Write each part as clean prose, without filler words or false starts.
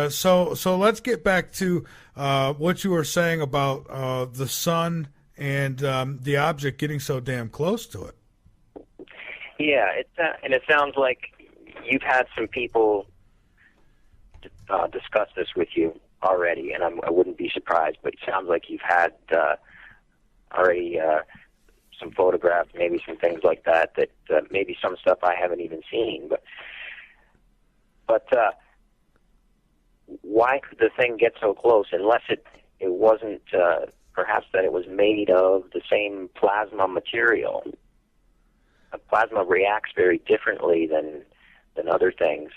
So let's get back to what you were saying about the sun and the object getting so damn close to it. Yeah, and it sounds like you've had some people discuss this with you already, and I wouldn't be surprised. But it sounds like you've had already some photographs, maybe some things like that. Maybe some stuff I haven't even seen. But why could the thing get so close unless it wasn't perhaps that it was made of the same plasma material? Plasma reacts very differently than other things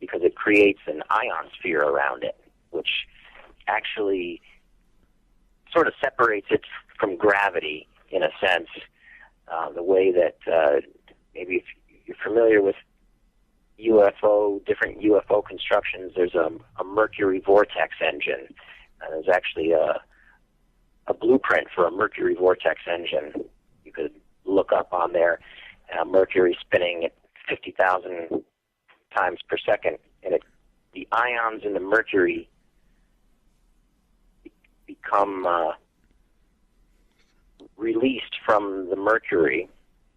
because it creates an ion sphere around it, which actually sort of separates it from gravity in a sense, the way that maybe if you're familiar with different UFO constructions, there's a Mercury vortex engine. And there's actually a blueprint for a Mercury vortex engine. You could look up on there, Mercury spinning at 50,000 times per second, and the ions in the Mercury become released from the Mercury,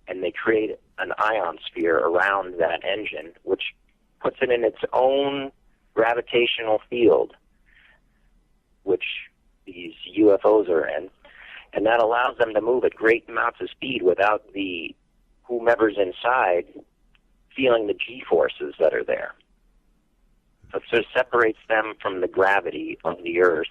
and they create an ion sphere around that engine, which puts it in its own gravitational field, which these UFOs are in, and that allows them to move at great amounts of speed without whomever's inside feeling the G-forces that are there. So it sort of separates them from the gravity of the Earth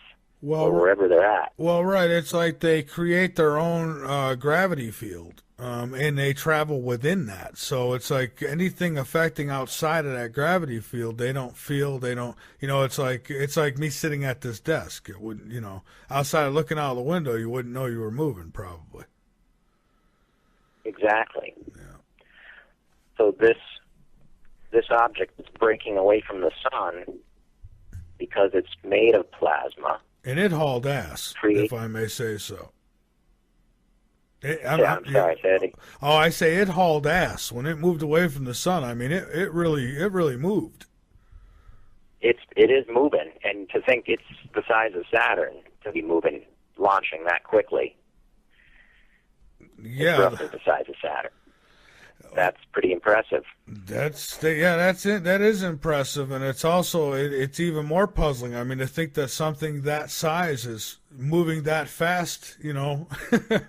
or wherever they're at. Well, right. It's like they create their own gravity field, and they travel within that. So it's like anything affecting outside of that gravity field, they don't feel. They don't. It's like me sitting at this desk. It wouldn't. Outside looking out the window, you wouldn't know you were moving, probably. Exactly. Yeah. So this object is breaking away from the sun because it's made of plasma. And it hauled ass, if I may say so. I'm sorry, Teddy. Oh, I say it hauled ass when it moved away from the sun. I mean, it really moved. It is moving, and to think it's the size of Saturn to be moving, launching that quickly. Yeah, it's roughly the size of Saturn. That's pretty impressive. That's it. That is impressive, and it's also it's even more puzzling. I mean, to think that something that size is moving that fast, it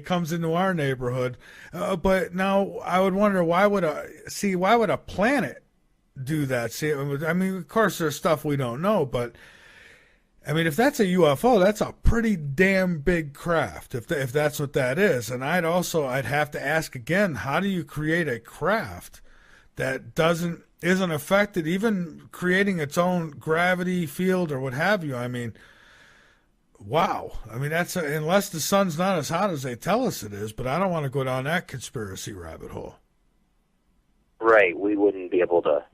comes into our neighborhood. But now I would wonder why would a planet do that? See, I mean, of course there's stuff we don't know, but I mean, if that's a UFO, that's a pretty damn big craft, if that's what that is. And I'd have to ask again, how do you create a craft that isn't affected, even creating its own gravity field or what have you? I mean, wow. I mean, unless the sun's not as hot as they tell us it is, but I don't want to go down that conspiracy rabbit hole. Right. We wouldn't be able to.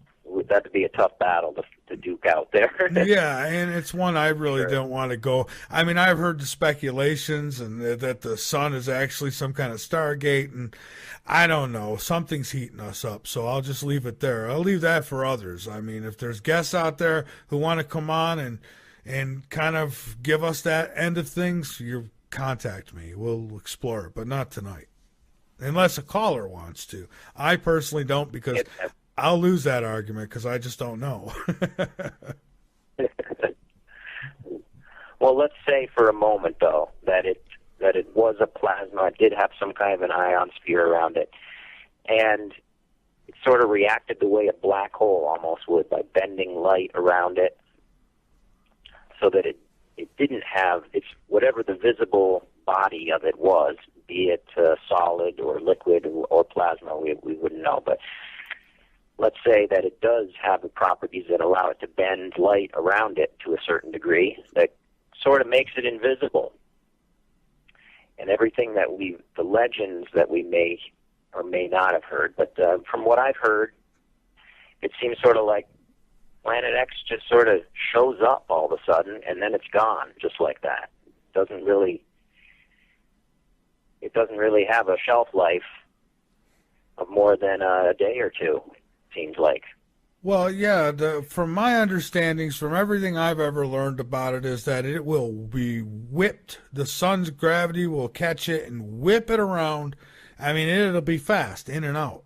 That'd be a tough battle to duke out there. Yeah, and it's one I really don't want to go. I mean, I've heard the speculations and that the sun is actually some kind of Stargate, and I don't know. Something's heating us up, so I'll just leave it there. I'll leave that for others. I mean, if there's guests out there who want to come on and kind of give us that end of things, you contact me. We'll explore it, but not tonight. Unless a caller wants to. I personally don't, because I'll lose that argument because I just don't know. Well, let's say for a moment, though, that it was a plasma. It did have some kind of an ion sphere around it, and it sort of reacted the way a black hole almost would, by bending light around it, so that it didn't have whatever the visible body of it was, be it solid or liquid or plasma. We wouldn't know, but let's say that it does have the properties that allow it to bend light around it to a certain degree that sort of makes it invisible. And everything that the legends that we may or may not have heard, but from what I've heard, it seems sort of like Planet X just sort of shows up all of a sudden, and then it's gone, just like that. It doesn't really have a shelf life of more than a day or two, seems like. Well, yeah, from my understandings, from everything I've ever learned about it, is that it will be whipped. The sun's gravity will catch it and whip it around. I mean, it'll be fast, in and out.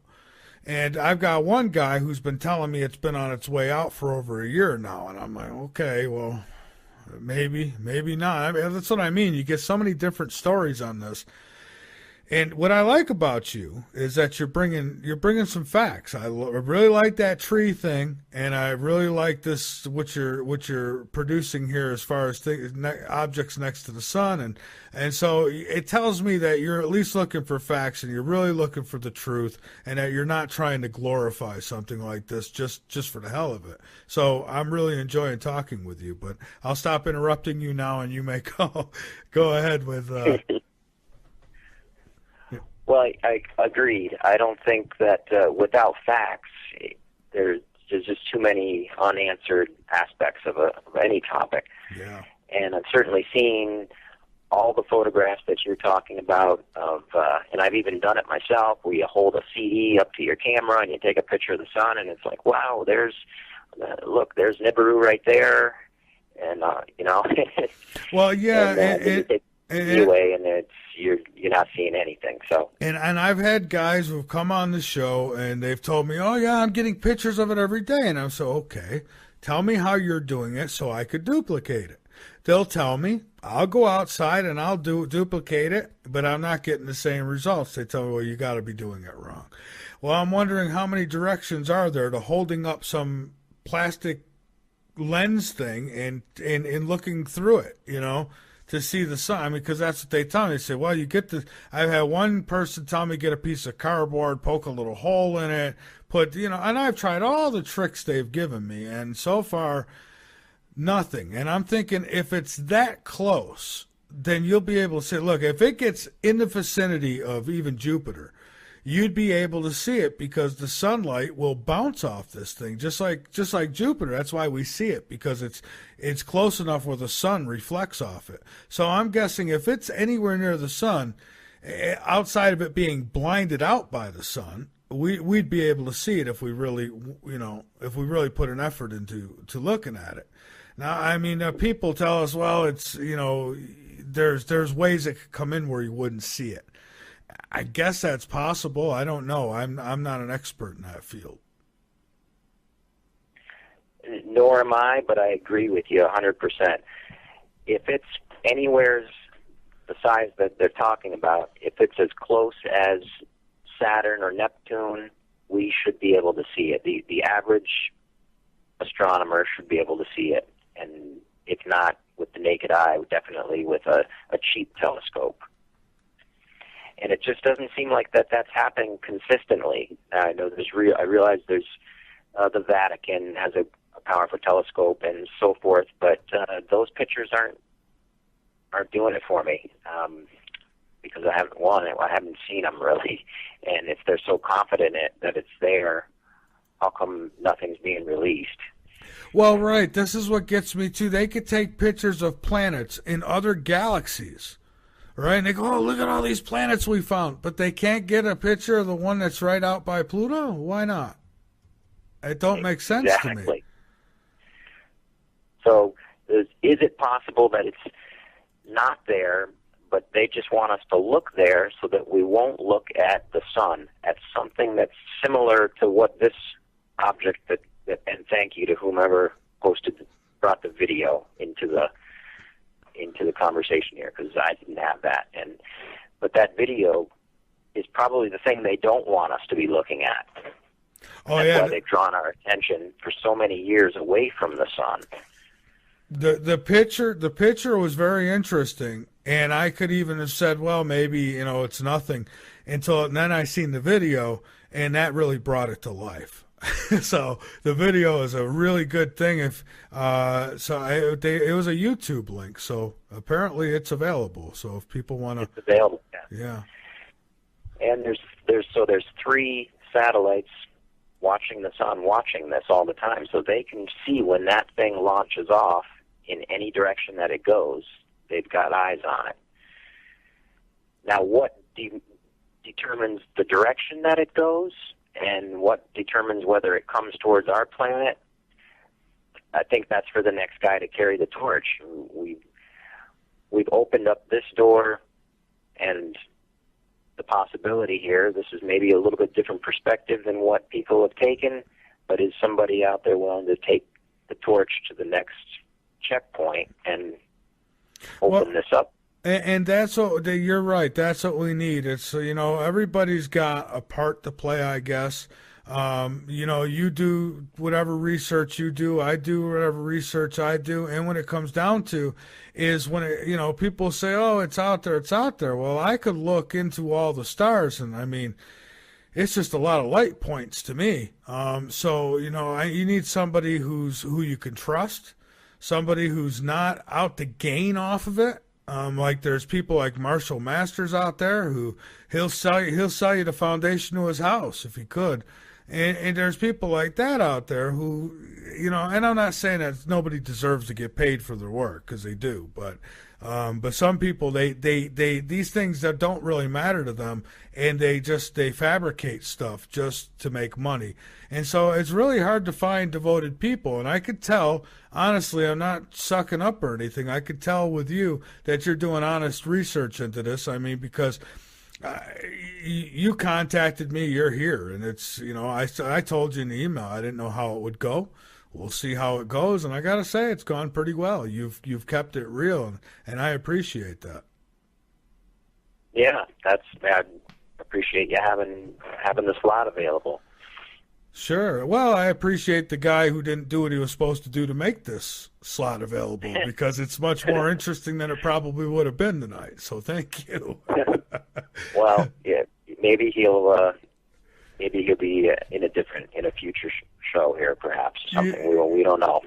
And I've got one guy who's been telling me it's been on its way out for over a year now. And I'm like, okay, well, maybe, maybe not. I mean, that's what I mean. You get so many different stories on this. And what I like about you is that you're bringing some facts. Really like that tree thing, and I really like this what you're producing here as far as objects next to the sun, and so it tells me that you're at least looking for facts, and you're really looking for the truth, and that you're not trying to glorify something like this just for the hell of it. So I'm really enjoying talking with you, but I'll stop interrupting you now, and you may go ahead with. Well, I agreed. I don't think that without facts, there's just too many unanswered aspects of any topic. Yeah. And I've certainly seen all the photographs that you're talking about and I've even done it myself, where you hold a CD up to your camera and you take a picture of the sun, and it's like, wow, there's Nibiru right there, and Well, yeah, and you take it away, and you're not seeing anything. So and I've had guys who've come on the show and they've told me, "Oh yeah, I'm getting pictures of it every day," and I'm so okay. Tell me how you're doing it so I could duplicate it. They'll tell me, I'll go outside and I'll duplicate it, but I'm not getting the same results. They tell me, well, you got to be doing it wrong. Well, I'm wondering how many directions are there to holding up some plastic lens thing and looking through it, to see the sun. I mean, because that's what they tell me. They say, well, you get the. I've had one person tell me get a piece of cardboard, poke a little hole in it, and I've tried all the tricks they've given me, and so far, nothing. And I'm thinking, if it's that close, then you'll be able to say, look, if it gets in the vicinity of even Jupiter, you'd be able to see it because the sunlight will bounce off this thing, just like Jupiter. That's why we see it, because it's close enough where the sun reflects off it. So I'm guessing if it's anywhere near the sun, outside of it being blinded out by the sun, we'd be able to see it if we really put an effort into looking at it. Now, I mean, people tell us, well, it's there's ways it could come in where you wouldn't see it. I guess that's possible. I don't know. I'm not an expert in that field. Nor am I, but I agree with you 100%. If it's anywhere the size that they're talking about, if it's as close as Saturn or Neptune, we should be able to see it. The average astronomer should be able to see it, and if not with the naked eye, definitely with a cheap telescope. And it just doesn't seem like that's happening consistently. I know I realize there's the Vatican has a powerful telescope and so forth, but those pictures aren't doing it for me because I haven't seen them really. And if they're so confident that it's there, how come nothing's being released? Well, right. This is what gets me too. They could take pictures of planets in other galaxies. Right, and they go, oh, look at all these planets we found. But they can't get a picture of the one that's right out by Pluto? Why not? It don't make sense to me. So is it possible that it's not there, but they just want us to look there so that we won't look at the sun, at something that's similar to what this object and thank you to whomever brought the video into the conversation here, because I didn't have that. But that video is probably the thing they don't want us to be looking at. That's why they've drawn our attention for so many years away from the sun. The picture was very interesting, and I could even have said, well, maybe it's nothing, and then I seen the video, and that really brought it to life. So the video is a really good thing. It was a YouTube link, so apparently it's available. So if people want to, it's available. Yeah. And there's 3 satellites watching the sun, watching this all the time, so they can see when that thing launches off in any direction that it goes. They've got eyes on it. Now, what determines the direction that it goes? and what determines whether it comes towards our planet, I think that's for the next guy to carry the torch. We've opened up this door, and the possibility here, this is maybe a little bit different perspective than what people have taken, but is somebody out there willing to take the torch to the next checkpoint and open this up? And that's what you're right. That's what we need. It's everybody's got a part to play, I guess. You do whatever research you do. I do whatever research I do. And when it comes down to is when people say, "Oh, it's out there, it's out there." Well, I could look into all the stars, and I mean, it's just a lot of light points to me. You need somebody who you can trust, somebody who's not out to gain off of it. Like there's people like Marshall Masters out there who he'll sell you the foundation to his house if he could, and there's people like that out there who and I'm not saying that nobody deserves to get paid for their work, because they do, but some people they these things that don't really matter to them, and they fabricate stuff just to make money. And so it's really hard to find devoted people. And I could tell, honestly, I'm not sucking up or anything, I could tell with you that you're doing honest research into this. I mean, because you contacted me, you're here, and it's I told you in the email I didn't know how it would go. We'll see how it goes, and I gotta say it's gone pretty well. You've kept it real, and I appreciate that. Yeah, I appreciate you having the slot available. Sure. Well, I appreciate the guy who didn't do what he was supposed to do to make this slot available, because it's much more interesting than it probably would have been tonight. So thank you. Well, yeah, maybe he'll be in a future show here, perhaps, something we don't know.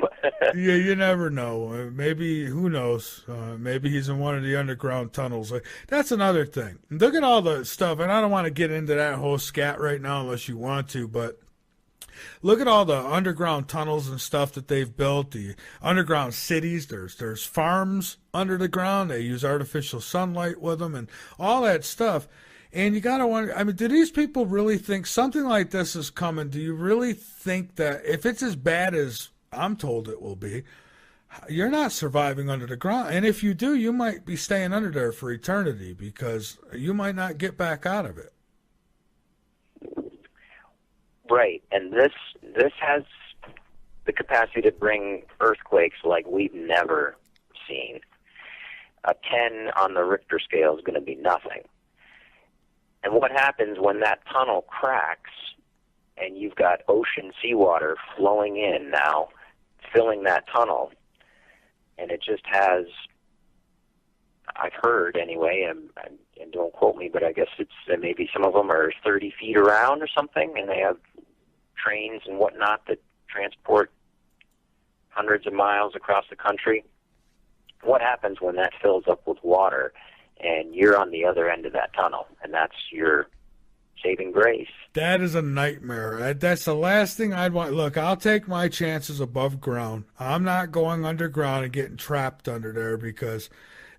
Yeah, you never know. Maybe, who knows? Maybe he's in one of the underground tunnels. That's another thing. Look at all the stuff, and I don't want to get into that whole scat right now unless you want to, but look at all the underground tunnels and stuff that they've built, the underground cities. There's farms under the ground. They use artificial sunlight with them and all that stuff. And you got to wonder, I mean, do these people really think something like this is coming? Do you really think that if it's as bad as I'm told it will be, you're not surviving under the ground? And if you do, you might be staying under there for eternity, because you might not get back out of it. Right, and this has the capacity to bring earthquakes like we've never seen. A 10 on the Richter scale is going to be nothing. And what happens when that tunnel cracks and you've got ocean seawater flowing in now, filling that tunnel, and it just has, I've heard anyway, and don't quote me, but I guess it's maybe some of them are 30 feet around or something, and they have trains and whatnot that transport hundreds of miles across the country. What happens when that fills up with water and you're on the other end of that tunnel, and that's your saving grace? That is a nightmare. That's the last thing I'd want. Look, I'll take my chances above ground. I'm not going underground and getting trapped under there, because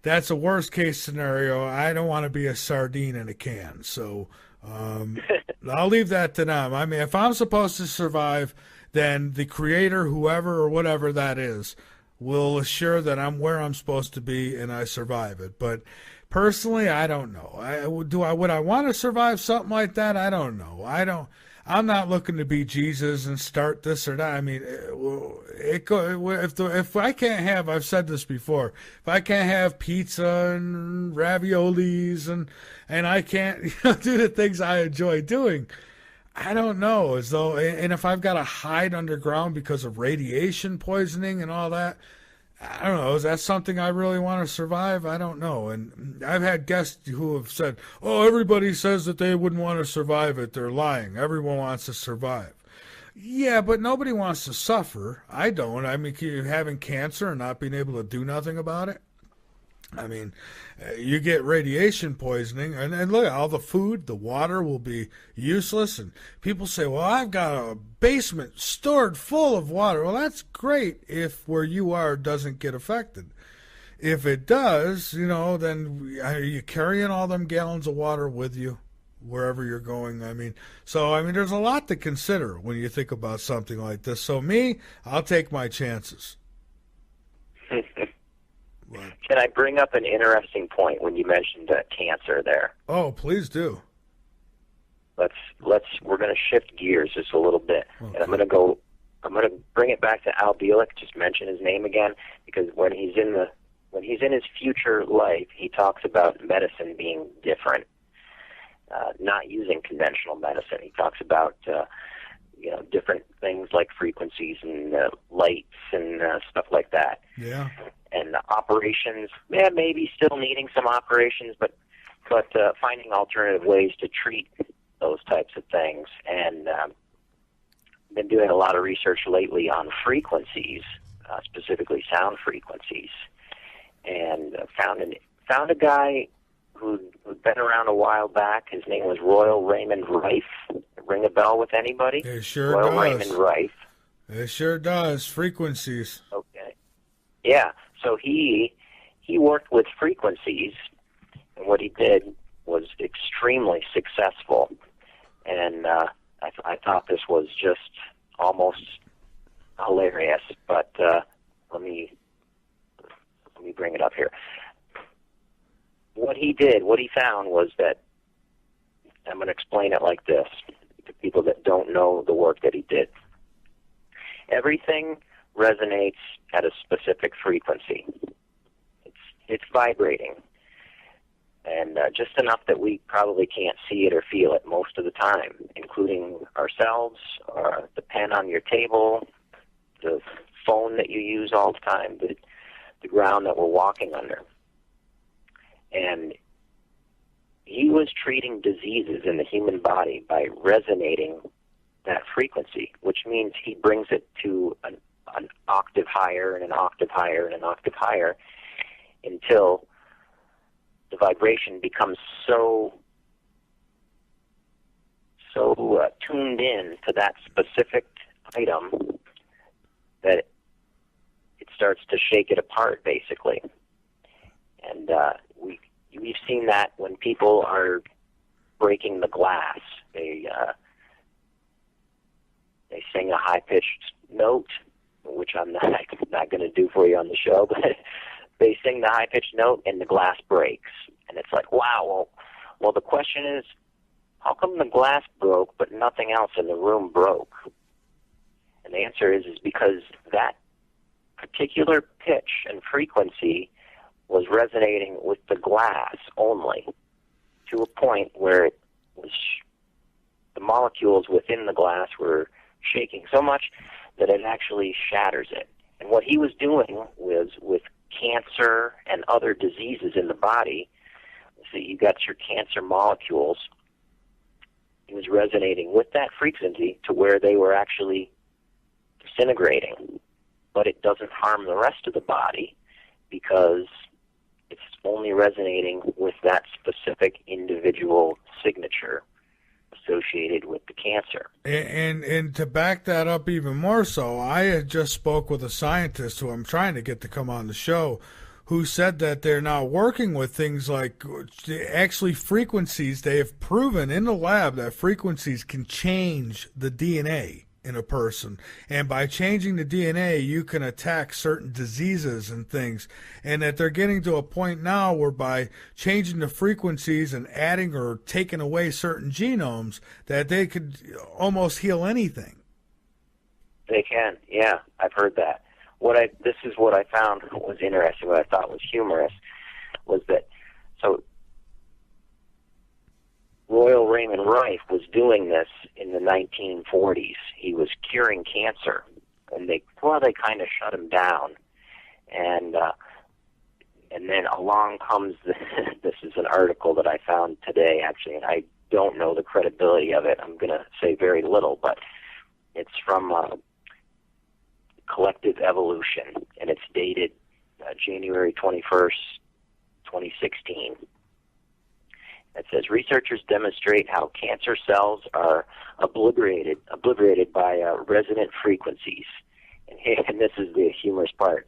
that's a worst case scenario. I don't want to be a sardine in a can. So I'll leave that to them. I mean, if I'm supposed to survive, then the creator, whoever or whatever that is, will assure that I'm where I'm supposed to be and I survive it. But personally, I don't know. Would I want to survive something like that? I don't know. I'm not looking to be Jesus and start this or that. I mean, if I can't have, I've said this before, if I can't have pizza and raviolis and I can't do the things I enjoy doing, I don't know. And if I've got to hide underground because of radiation poisoning and all that, I don't know. Is that something I really want to survive? I don't know. And I've had guests who have said, "Oh, everybody says that they wouldn't want to survive it. They're lying. Everyone wants to survive." Yeah, but nobody wants to suffer. I don't. I mean, having cancer and not being able to do nothing about it. I mean, you get radiation poisoning, and look, all the food, the water will be useless. And people say, well, I've got a basement stored full of water. Well, that's great if where you are doesn't get affected. If it does, then are you carrying all them gallons of water with you? wherever you're going. I mean, so I mean, there's a lot to consider when you think about something like this. So me, I'll take my chances. But, Can I bring up an interesting point when you mentioned cancer there? oh, please do. We're going to shift gears just a little bit, Okay. and I'm going to bring it back to Al Bielek. Just mention his name again, because when he's in his future life, he talks about medicine being different, not using conventional medicine. He talks about different things like frequencies and lights and stuff like that. Yeah. And operations, maybe still needing some operations, but finding alternative ways to treat those types of things. And been doing a lot of research lately on frequencies, specifically sound frequencies, and found a guy who'd been around a while back. His name was Royal Raymond Rife. Ring a bell with anybody? It sure Royal does. Raymond Rife. It sure does. Frequencies. Okay. Yeah. So he worked with frequencies, and what he did was extremely successful. And I thought this was just almost hilarious. But let me bring it up here. What he found was that, I'm going to explain it like this to people that don't know the work that he did. Everything resonates at a specific frequency. It's vibrating, and just enough that we probably can't see it or feel it most of the time, including ourselves, or the pen on your table, the phone that you use all the time, the ground that we're walking under. And he was treating diseases in the human body by resonating that frequency, which means he brings it to an octave higher and an octave higher and an octave higher until the vibration becomes so tuned in to that specific item that it starts to shake it apart, basically. And we've seen that when people are breaking the glass. They sing a high-pitched note, which I'm not going to do for you on the show, but they sing the high-pitched note and the glass breaks. And it's like, wow, well, the question is, how come the glass broke but nothing else in the room broke? And the answer is because that particular pitch and frequency was resonating with the glass only, to a point where it was the molecules within the glass were shaking so much that it actually shatters it. And what he was doing was with cancer and other diseases in the body. So you got your cancer molecules. He was resonating with that frequency to where they were actually disintegrating, but it doesn't harm the rest of the body because it's only resonating with that specific individual signature associated with the cancer. And to back that up even more so, I had just spoke with a scientist who I'm trying to get to come on the show, who said that they're now working with things like actually frequencies. They have proven in the lab that frequencies can change the DNA in a person, and by changing the DNA you can attack certain diseases and things, and that they're getting to a point now where by changing the frequencies and adding or taking away certain genomes that they could almost heal anything. They can, yeah, I've heard that. This is what I found was interesting, what I thought was humorous, was that, so Royal Raymond Rife was doing this in the 1940s. He was curing cancer, and they kind of shut him down. And then along comes this is an article that I found today, actually, and I don't know the credibility of it. I'm going to say very little, but it's from Collective Evolution, and it's dated January 21st, 2016. It says, researchers demonstrate how cancer cells are obliterated by resonant frequencies. And this is the humorous part.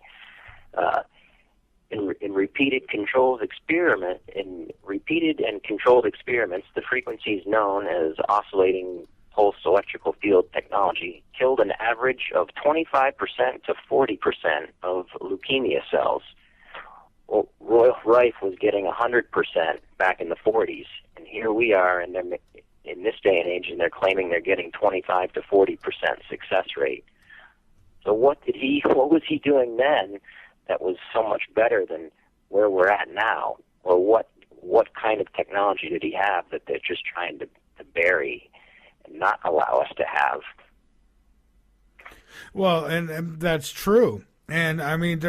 In repeated controls experiment, in repeated and controlled experiments, the frequencies known as oscillating pulse electrical field technology killed an average of 25% to 40% of leukemia cells. Well, Royal Rife was getting 100% back in the 40s, and here we are in this day and age, and they're claiming they're getting 25 to 40% success rate. So what was he doing then that was so much better than where we're at now? Or what kind of technology did he have that they're just trying to bury and not allow us to have? Well, and that's true. And I mean,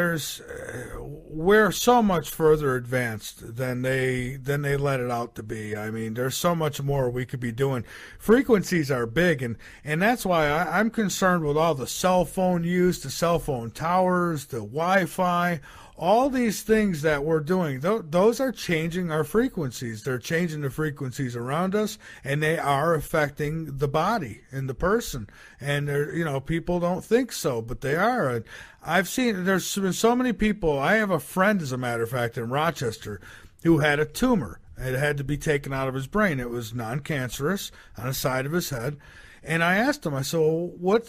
we're so much further advanced than they let it out to be. I mean, there's so much more we could be doing. Frequencies are big, and that's why I'm concerned with all the cell phone use, the cell phone towers, the Wi-Fi, all these things that we're doing. Those are changing our frequencies. They're changing the frequencies around us, and they are affecting the body and the person. And people don't think so, but they are. And I've seen there's been so many people. I have a friend, as a matter of fact, in Rochester, who had a tumor. It had to be taken out of his brain. It was non-cancerous on the side of his head. And I asked him, I said, well, what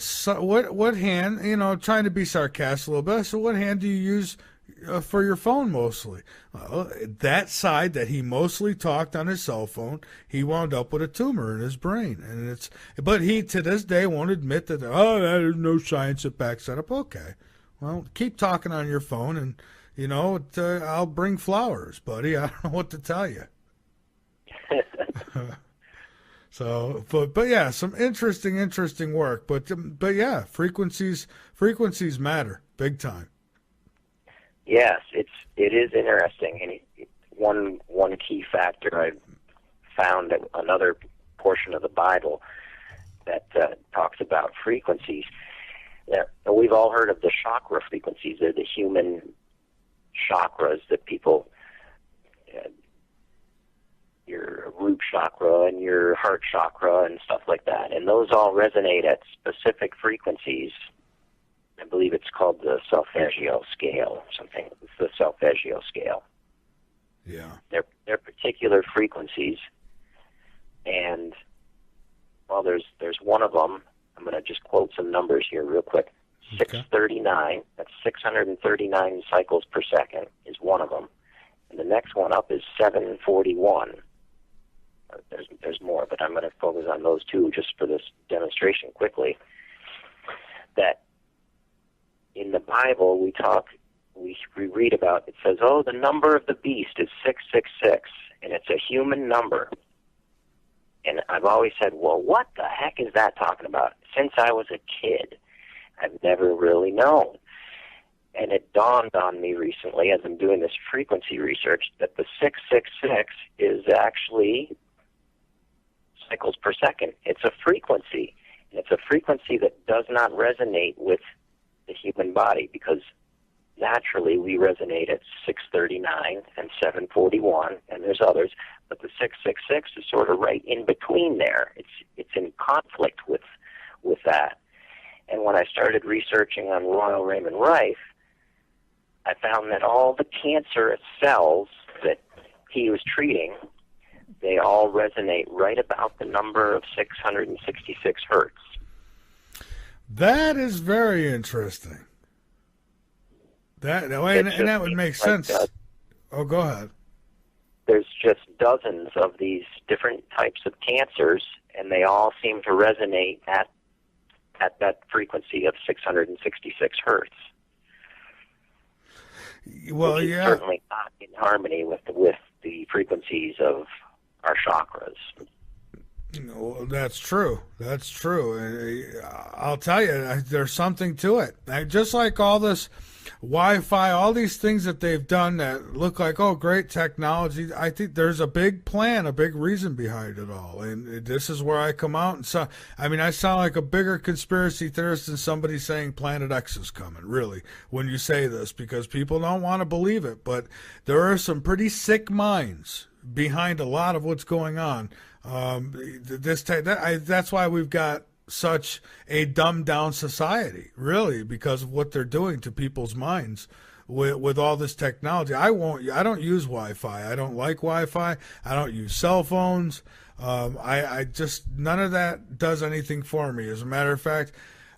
hand, trying to be sarcastic a little bit, I said, what hand do you use for your phone mostly? That side that he mostly talked on his cell phone, he wound up with a tumor in his brain. But he, to this day, won't admit that, there's no science that backs that up. Okay. Well, keep talking on your phone, and, I'll bring flowers, buddy. I don't know what to tell you. So, but yeah, some interesting work. But yeah, frequencies matter big time. Yes, it is interesting, and one key factor I found that another portion of the Bible that talks about frequencies. We've all heard of the chakra frequencies. They're the human chakras that people, your root chakra and your heart chakra and stuff like that, and those all resonate at specific frequencies. I believe it's called the solfeggio scale or something. It's the solfeggio scale. Yeah. They're particular frequencies, and there's one of them. I'm going to just quote some numbers here real quick. Okay. 639. That's 639 cycles per second is one of them, and the next one up is 741. There's more, but I'm going to focus on those two just for this demonstration quickly. That in the Bible, we read about, it says, the number of the beast is 666, and it's a human number. And I've always said, well, what the heck is that talking about? Since I was a kid, I've never really known. And it dawned on me recently, as I'm doing this frequency research, that the 666 is actually cycles per second. It's a frequency. And it's a frequency that does not resonate with the human body, because naturally we resonate at 639 and 741, and there's others, but the 666 is sort of right in between there. It's in conflict with that. And when I started researching on Royal Raymond Rife, I found that all the cancerous cells that he was treating, they all resonate right about the number of 666 hertz. That is very interesting. And that would make sense. Go ahead. There's just dozens of these different types of cancers, and they all seem to resonate at that frequency of 666 hertz. Well, which is yeah, certainly not in harmony with the frequencies of our chakras. No, that's true. That's true. I'll tell you, there's something to it. Just like all this Wi-Fi, all these things that they've done that look like, great technology, I think there's a big plan, a big reason behind it all. And this is where I come out and I sound like a bigger conspiracy theorist than somebody saying Planet X is coming, really, when you say this, because people don't want to believe it. But there are some pretty sick minds behind a lot of what's going on. That's why we've got such a dumbed down society, really, because of what they're doing to people's minds with all this technology. I don't use Wi-Fi. I don't like Wi-Fi. I don't use cell phones. I just, none of that does anything for me. As a matter of fact,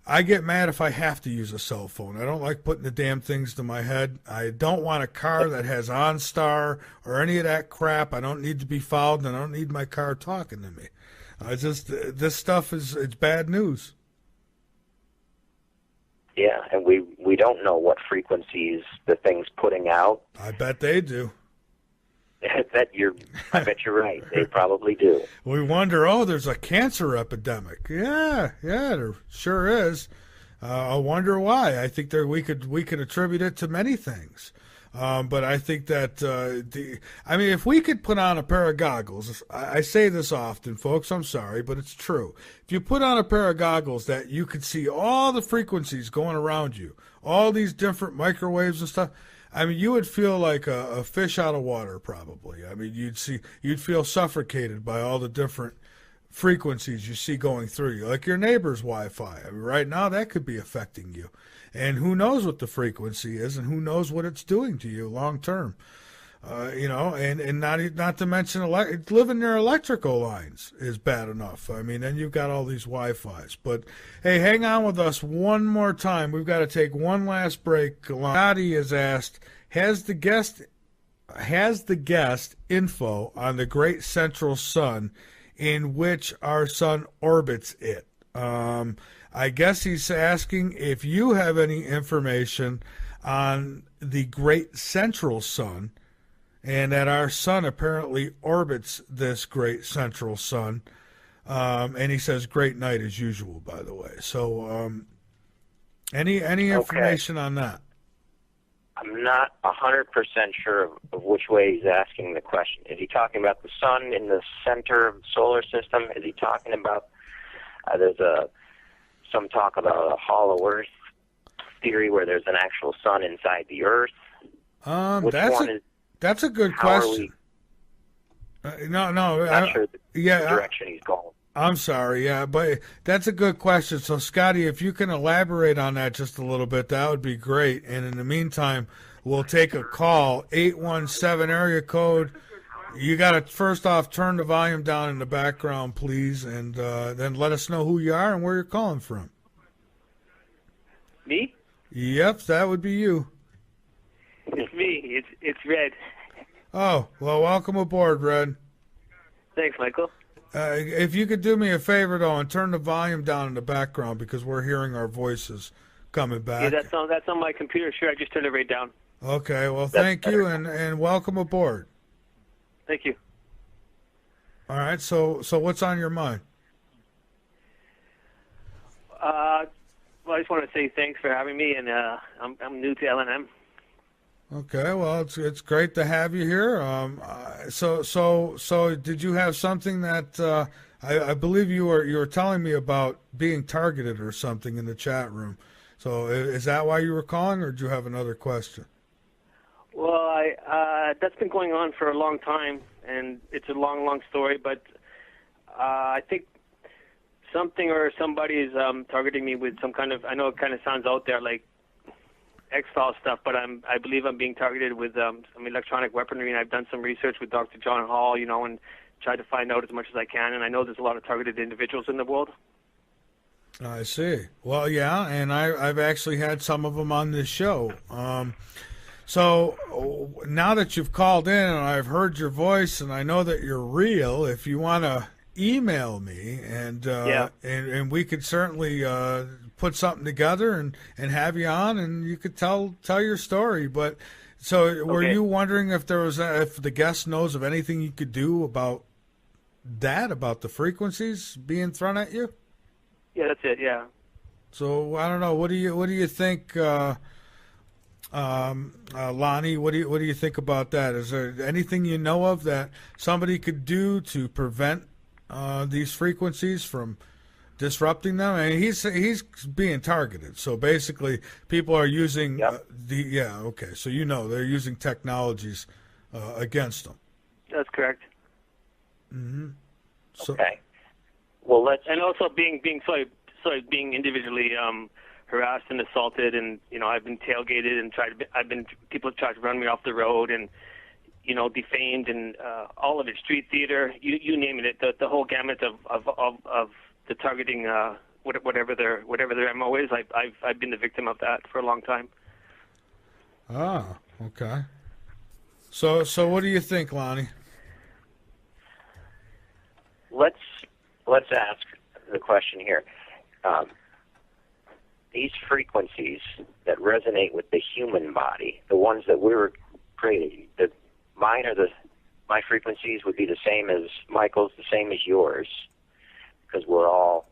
I get mad if I have to use a cell phone. I don't like putting the damn things to my head. I don't want a car that has OnStar or any of that crap. I don't need to be followed, and I don't need my car talking to me. This stuff it's bad news. Yeah, and we don't know what frequencies the thing's putting out. I bet they do. I bet you're right. They probably do. We wonder, there's a cancer epidemic. Yeah, there sure is. I wonder why. I think we could attribute it to many things. But I think that if we could put on a pair of goggles, I say this often, folks, I'm sorry, but it's true. If you put on a pair of goggles that you could see all the frequencies going around you, all these different microwaves and stuff, you would feel like a fish out of water, probably. You'd feel suffocated by all the different frequencies you see going through you, like your neighbor's Wi-Fi. Right now, that could be affecting you. And who knows what the frequency is, and who knows what it's doing to you long term. And not to mention living near electrical lines is bad enough. Then you've got all these Wi-Fis. But hey, hang on with us one more time. We've got to take one last break. Scotty has asked, has the guest info on the great central sun in which our sun orbits it? I guess he's asking if you have any information on the great central sun, and that our sun apparently orbits this great central sun. And he says, great night as usual, by the way. So any information on that? I'm not 100% sure of which way he's asking the question. Is he talking about the sun in the center of the solar system? Is he talking about there's some talk about a hollow Earth theory where there's an actual sun inside the Earth? That's a good question. I'm not sure the direction he's going. I'm sorry, but that's a good question. So, Scotty, if you can elaborate on that just a little bit, that would be great. And in the meantime, we'll take a call, 817 area code. You got to first off turn the volume down in the background, please, and then let us know who you are and where you're calling from. Me? Yep, that would be you. It's me. It's Red. Oh, well, welcome aboard, Red. Thanks, Michael. If you could do me a favor, though, and turn the volume down in the background because we're hearing our voices coming back. Yeah, that's on my computer. Sure, I just turned it right down. Okay, well, thank you, and welcome aboard. Thank you. All right, so what's on your mind? Well, I just want to say thanks for having me, and I'm new to LNM. Okay, well, it's great to have you here. So did you have something that I believe you were telling me about being targeted or something in the chat room? So is that why you were calling, or did you have another question? Well, that's been going on for a long time, and it's a long story. But I think something or somebody is targeting me with some kind of. I know it kind of sounds out there like X-File stuff, but I believe I'm being targeted with some electronic weaponry, and I've done some research with Dr. John Hall, and tried to find out as much as I can, and I know there's a lot of targeted individuals in the world. I see. Well, yeah, and I've actually had some of them on this show. So now that you've called in and I've heard your voice and I know that you're real, if you want to email me and we could certainly put something together and have you on and you could tell your story. But so were you wondering if if the guest knows of anything you could do about the frequencies being thrown at you? Yeah, that's it. Yeah. So I don't know. What do you think, Lonnie? What do you think about that? Is there anything you know of that somebody could do to prevent these frequencies from disrupting them? I mean, he's being targeted. So basically, people are using So they're using technologies against them. That's correct. Mm-hmm. So, okay. Well, and also being individually harassed and assaulted, and I've been tailgated and people have tried to run me off the road, and defamed, and all of it, street theater, you name it, the whole gamut of the targeting, whatever their MO is. I've been the victim of that for a long time. Ah, okay. So what do you think, Lonnie? Let's ask the question here. These frequencies that resonate with the human body, the ones that we were created, my frequencies would be the same as Michael's, the same as yours, because we're all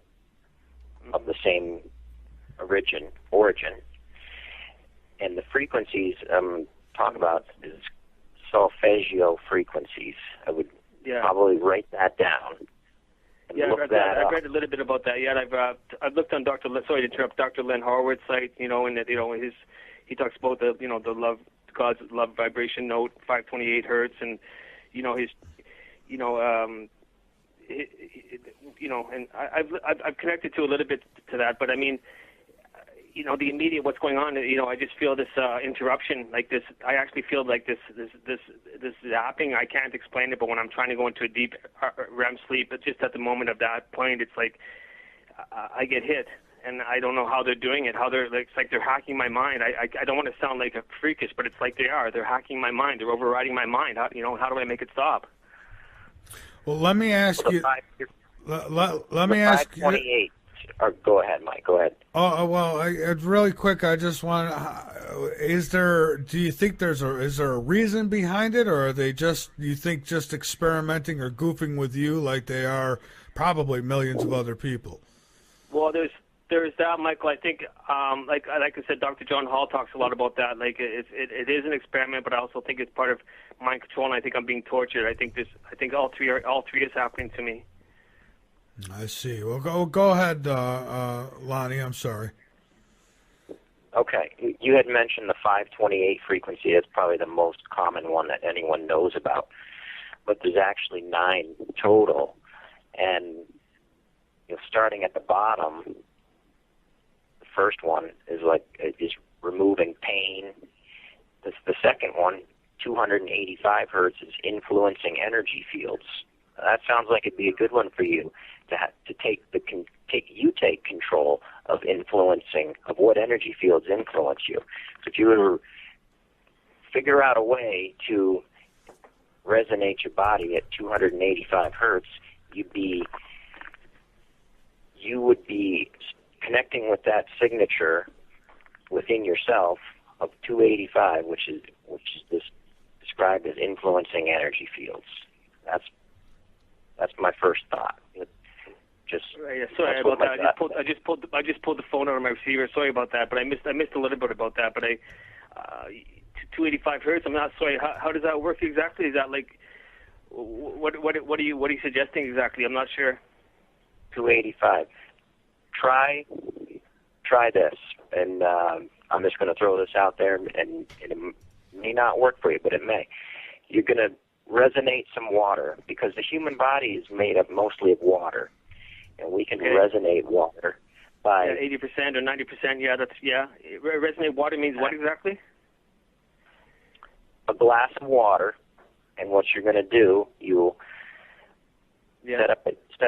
of the same origin. And the frequencies I'm talking about is solfeggio frequencies. I would probably write that down. Yeah, I've read a little bit about that. Yeah, I've looked on Dr. Sorry to interrupt, Dr. Len Horowitz' site. And that he talks about the God's love vibration note, 528 hertz, and his and I've connected to a little bit to that, but I mean, the immediate what's going on, I just feel this interruption, like this. I actually feel like this zapping. I can't explain it, but when I'm trying to go into a deep REM sleep, but just at the moment of that point, it's like I get hit, and I don't know how they're doing it. How they're it's like they're hacking my mind. I don't want to sound like a freakish, but it's like they are. They're hacking my mind. They're overriding my mind. How do I make it stop? Well, let me ask you. Let me ask you. 528. Or go ahead, Mike. Go ahead. Oh well, really quick. I just want. Do you think is there a reason behind it, or are they just experimenting or goofing with you like they are probably millions of other people? Well, there's that, Michael. I think, like I said, Dr. John Hall talks a lot about that. Like it is an experiment, but I also think it's part of mind control, and I think I'm being tortured. I think all three is happening to me. I see. Well, go ahead, Lonnie. I'm sorry. Okay. You had mentioned the 528 frequency. It's probably the most common one that anyone knows about. But there's actually 9 total. And starting at the bottom, the first one is removing pain. The second one, 285 hertz, is influencing energy fields. That sounds like it'd be a good one for you to take control of influencing, of what energy fields influence you. So if you were to figure out a way to resonate your body at 285 hertz, you would be connecting with that signature within yourself of 285, which is described as influencing energy fields. That's my first thought. Sorry about that. I just pulled the phone out of my receiver. Sorry about that, but I missed a little bit about that. But 285 hertz. I'm not sorry. How does that work exactly? Is that like what are you suggesting exactly? I'm not sure. 285. Try this, and I'm just going to throw this out there, and it may not work for you, but it may. You're going to resonate some water, because the human body is made up mostly of water, and we can resonate water by 80% or 90%. Resonate water means what exactly? A glass of water, and what you're going to do, you'll set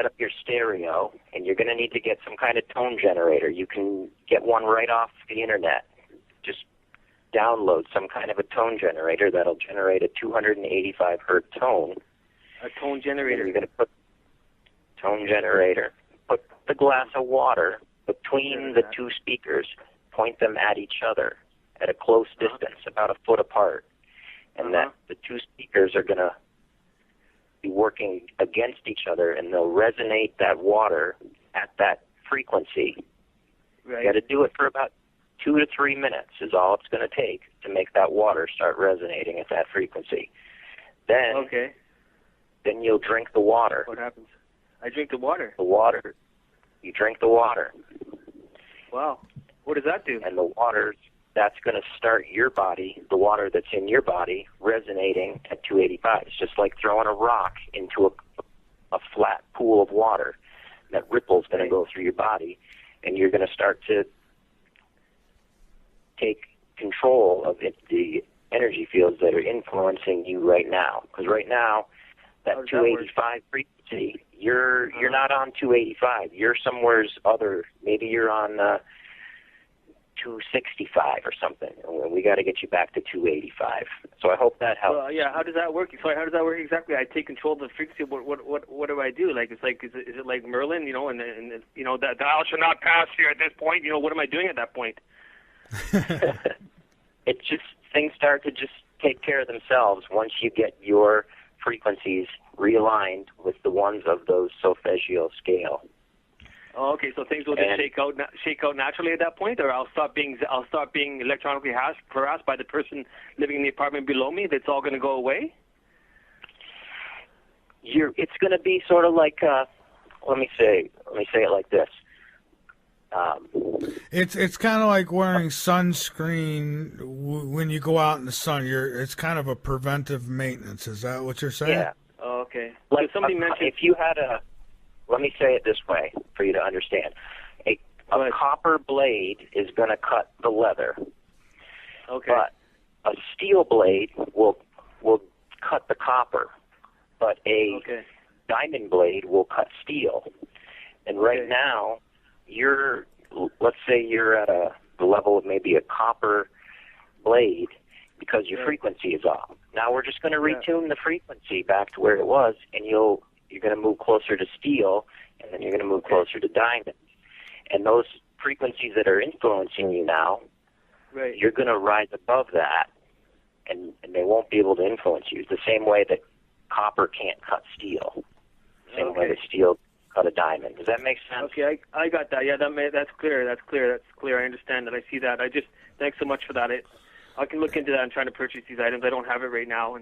up your stereo, and you're going to need to get some kind of tone generator. You can get one right off the internet. Just download some kind of a tone generator that'll generate a 285 hertz tone. A tone generator. You're going to put tone generator. Put the glass of water between the two speakers. Point them at each other at a close distance, about a foot apart, and that the two speakers are going to be working against each other, and they'll resonate that water at that frequency. Right. You got to do it for about 2 to 3 minutes is all it's going to take to make that water start resonating at that frequency. Then you'll drink the water. What happens? I drink the water. You drink the water. Wow. What does that do? And the water, that's going to start your body, the water that's in your body, resonating at 285. It's just like throwing a rock into a flat pool of water. That ripple's going to go through your body, and you're going to start to take control of the energy fields that are influencing you right now. Because right now, that 285 frequency, you're not on 285. You're somewhere's other. Maybe you're on 265 or something. We got to get you back to 285. So I hope that helps. Well, yeah. How does that work? Sorry, how does that work exactly? I take control of the frequency. What do I do? Like, it's like, is it like Merlin? You know, and you know, that thou shall not pass here at this point. You know, what am I doing at that point? It's just, things start to just take care of themselves once you get your frequencies realigned with the ones of those solfeggio scale. Oh, okay. So things will just shake out naturally at that point, or I'll stop being electronically harassed by the person living in the apartment below me. That's all going to go away. It's going to be sort of like, let me say it like this. It's kind of like wearing sunscreen when you go out in the sun. It's kind of a preventive maintenance. Is that what you're saying? Yeah. Oh, okay. Like, so somebody mentioned, if you had let me say it this way for you to understand. A copper blade is going to cut the leather. Okay. But a steel blade will cut the copper. But a diamond blade will cut steel. And right now, let's say you're at the level of maybe a copper blade because your frequency is off. Now we're just going to retune the frequency back to where it was, and you're going to move closer to steel, and then you're going to move closer to diamond. And those frequencies that are influencing you now, you're going to rise above that, and they won't be able to influence you. It's the same way that copper can't cut steel. Same way that steel cut a diamond. Does that make sense? Okay, I got that. Yeah, that's clear. That's clear. I understand that. I see that. Thanks so much for that. I can look into that. I'm trying to purchase these items. I don't have it right now,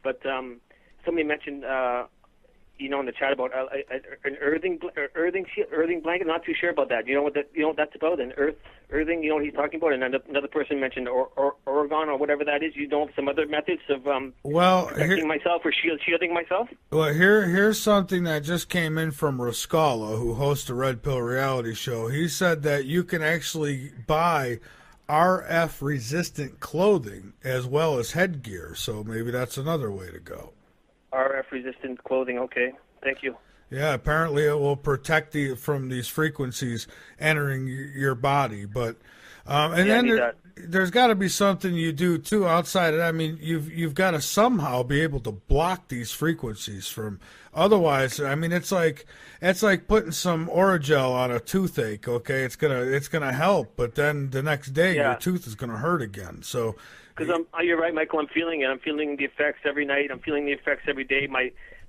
but somebody mentioned, in the chat about an earthing blanket. Not too sure about that. You know what that's about? An earthing. You know what he's talking about? And another person mentioned Oregon or whatever that is. You know some other methods of protecting myself or shielding myself? Well, here's something that just came in from Rascala, who hosts a Red Pill reality show. He said that you can actually buy RF resistant clothing as well as headgear. So maybe that's another way to go. RF resistant clothing. Okay, thank you. Yeah, apparently it will protect from these frequencies entering your body. But there's got to be something you do too outside of that. I mean, you've got to somehow be able to block these frequencies from. Otherwise, I mean, it's like putting some Oragel on a toothache. Okay, it's gonna help, but then the next day your tooth is gonna hurt again. So. Because you're right, Michael. I'm feeling it. I'm feeling the effects every night. I'm feeling the effects every day.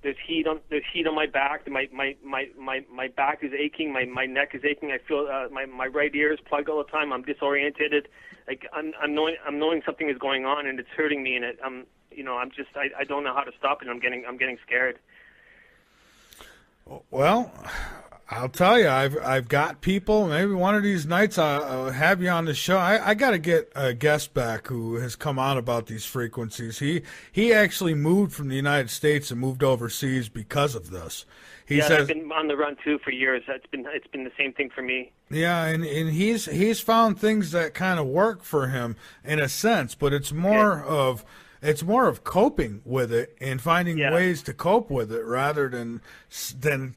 There's heat on my back. My back is aching. My neck is aching. I feel my right ear is plugged all the time. I'm disorientated. Like I'm knowing something is going on and it's hurting me. And I don't know how to stop it. I'm getting scared. Well, I'll tell you, I've got people. Maybe one of these nights I'll have you on the show. I got to get a guest back who has come on about these frequencies. He actually moved from the United States and moved overseas because of this. He says, I've been on the run too for years. It's been the same thing for me. Yeah, and he's found things that kind of work for him in a sense, but it's more of coping with it and finding ways to cope with it rather than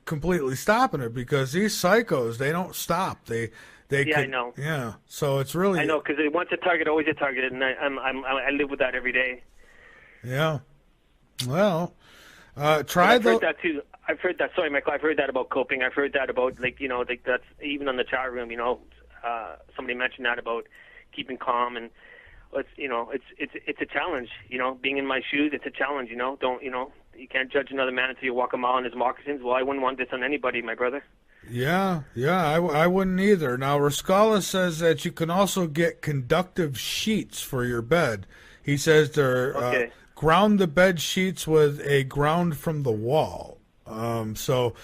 completely stopping it, because these psychos, they don't stop. I know. Yeah, so it's really. I know, because once a target, always a target, and I live with that every day. Yeah. Well, I've heard that too. I've heard that. Sorry, Michael. I've heard that about coping. I've heard that about that's even on the chat room. Somebody mentioned that about keeping calm and. It's a challenge, being in my shoes, it's a challenge, you can't judge another man until you walk a mile in his moccasins. Well, I wouldn't want this on anybody, my brother. Yeah, I wouldn't either. Now, Rascala says that you can also get conductive sheets for your bed. He says they're ground the bed sheets with a ground from the wall. So I don't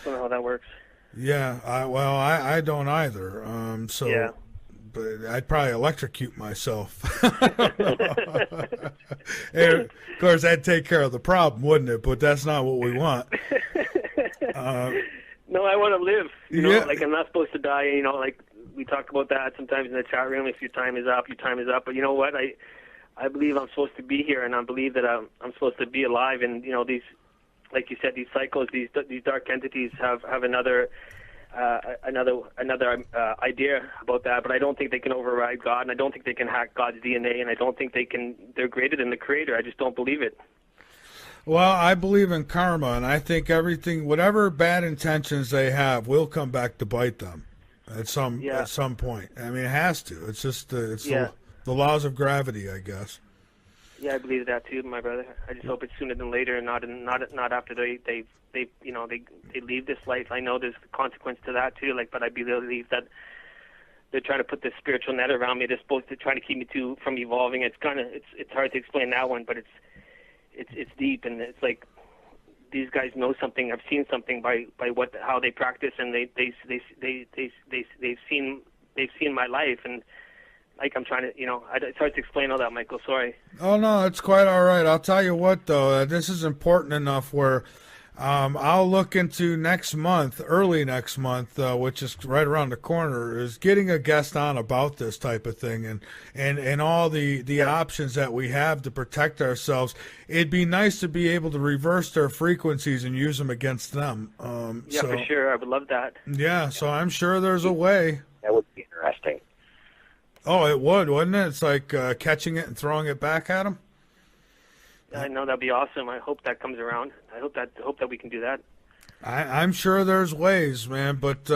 know how that works. Yeah, I don't either. Yeah. But I'd probably electrocute myself. And of course, that'd take care of the problem, wouldn't it? But that's not what we want. No, I want to live. Like I'm not supposed to die. we talk about that sometimes in the chat room. If your time is up, your time is up. But you know what? I believe I'm supposed to be here, and I believe that I'm supposed to be alive. And you know, these, like you said, these cycles, these dark entities have another idea about that. But I don't think they can override God, and I don't think they can hack God's DNA, and I don't think they're greater than the Creator. I just don't believe it. Well, I believe in karma, and I think everything, whatever bad intentions they have, will come back to bite them at some point. I mean, it has to. It's just the laws of gravity, I guess. Yeah, I believe that too, my brother. I just hope it's sooner than later, and not after they leave this life. I know there's consequence to that too. But I believe that they're trying to put this spiritual net around me. They're supposed to try to keep me from evolving. It's hard to explain that one, but it's deep, and it's like these guys know something. I've seen something by how they practice, and they've seen my life, and like I'm trying to, it's hard to explain all that, Michael. Sorry. Oh no, it's quite all right. I'll tell you what though, this is important enough where I'll look into early next month, which is right around the corner, is getting a guest on about this type of thing and all the options that we have to protect ourselves. It'd be nice to be able to reverse their frequencies and use them against them. For sure. I would love that. Yeah, so I'm sure there's a way. That would be interesting. Oh, it would, wouldn't it? It's like catching it and throwing it back at them. I know that'd be awesome. I hope that comes around. I hope that we can do that. I'm sure there's ways, man. But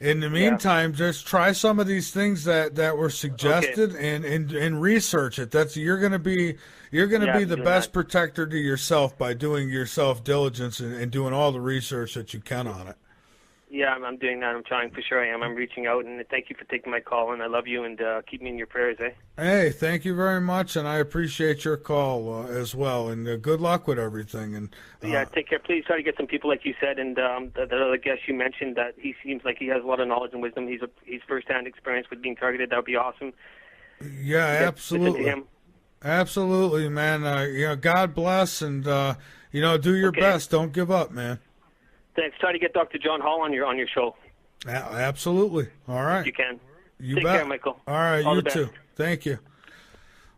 in the meantime, just try some of these things that were suggested and research it. You're gonna be the best protector to yourself by doing your self diligence and doing all the research that you can on it. Yeah, I'm doing that. I'm trying, for sure I am. I'm reaching out, and thank you for taking my call, and I love you, and keep me in your prayers, eh? Hey, thank you very much, and I appreciate your call as well, and good luck with everything. And take care. Please try to get some people, like you said, and the other guest you mentioned, that he seems like he has a lot of knowledge and wisdom. He's first-hand experience with being targeted. That would be awesome. Yeah, absolutely. Absolutely, man. God bless, and do your best. Don't give up, man. Thanks. Try to get Dr. John Hall on your show. Absolutely. All right. If you can. You Take bet. care, Michael. All right. All you too. Thank you.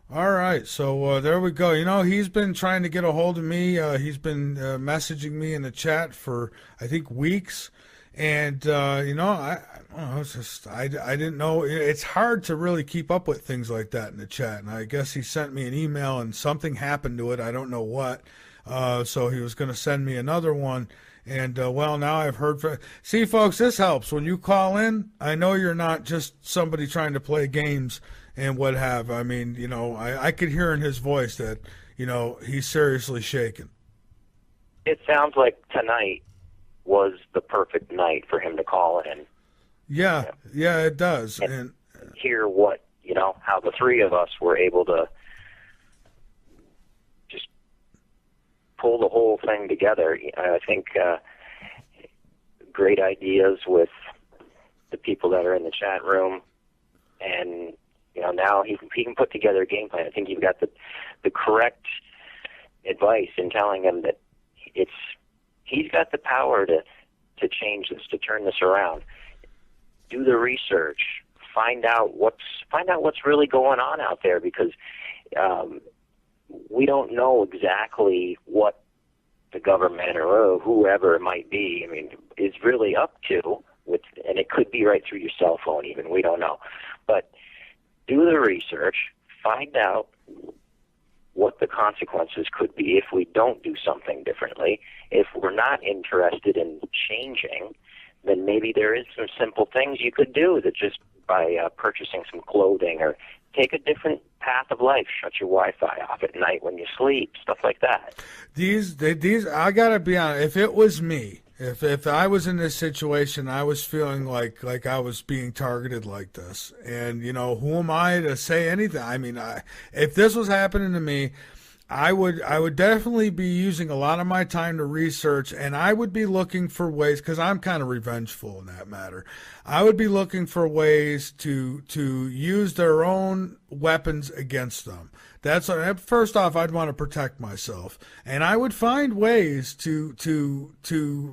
All right. So there we go. He's been trying to get a hold of me. He's been messaging me in the chat for, I think, weeks. And, I don't know, it's just, I didn't know. It's hard to really keep up with things like that in the chat. And I guess he sent me an email and something happened to it. I don't know what. So he was going to send me another one. And, now I've heard from... See, folks, this helps. When you call in, I know you're not just somebody trying to play games and what have. I mean, I could hear in his voice that, he's seriously shaken. It sounds like tonight was the perfect night for him to call in. Yeah, it does. And hear what, how the three of us were able to just pull the whole thing together. I think great ideas with the people that are in the chat room, and now he can put together a game plan. I think you've got the correct advice in telling him that he's got the power to change this, to turn this around. Do the research, find out what's really going on out there, because we don't know exactly what the government or whoever it might be, is really up to, and it could be right through your cell phone even, we don't know. But do the research, find out what the consequences could be if we don't do something differently. If we're not interested in changing, then maybe there is some simple things you could do, that just by purchasing some clothing, or take a different path of life, shut your Wi-Fi off at night when you sleep, stuff like that. These I gotta be honest, if it was me, if I was in this situation, I was feeling like I was being targeted like this, and who am I to say anything? If this was happening to me, I would definitely be using a lot of my time to research, and I would be looking for ways, because I'm kind of revengeful in that matter. I would be looking for ways to use their own weapons against them. That's first off, I'd want to protect myself, and I would find ways to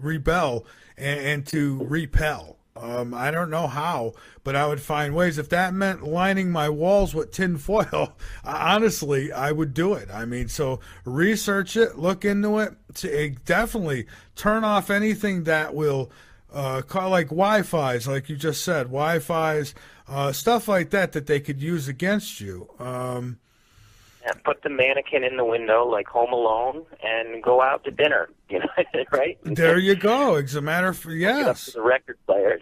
rebel and to repel. I don't know how, but I would find ways. If that meant lining my walls with tin foil, honestly, I would do it. I mean, so research it, look into it. Definitely turn off anything that will call, like Wi-Fi's, like you just said, Wi-Fi's, stuff like that they could use against you. And put the mannequin in the window like Home Alone and go out to dinner, right? There you go. As a matter of yes. The record player.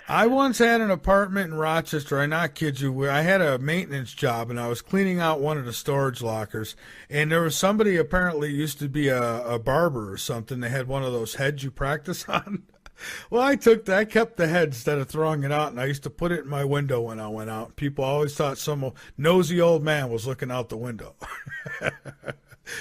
I once had an apartment in Rochester. I not kid you. Where I had a maintenance job and I was cleaning out one of the storage lockers, and there was somebody apparently used to be a barber or something. They had one of those heads you practice on. Well, I kept the head instead of throwing it out, and I used to put it in my window when I went out. People always thought some nosy old man was looking out the window.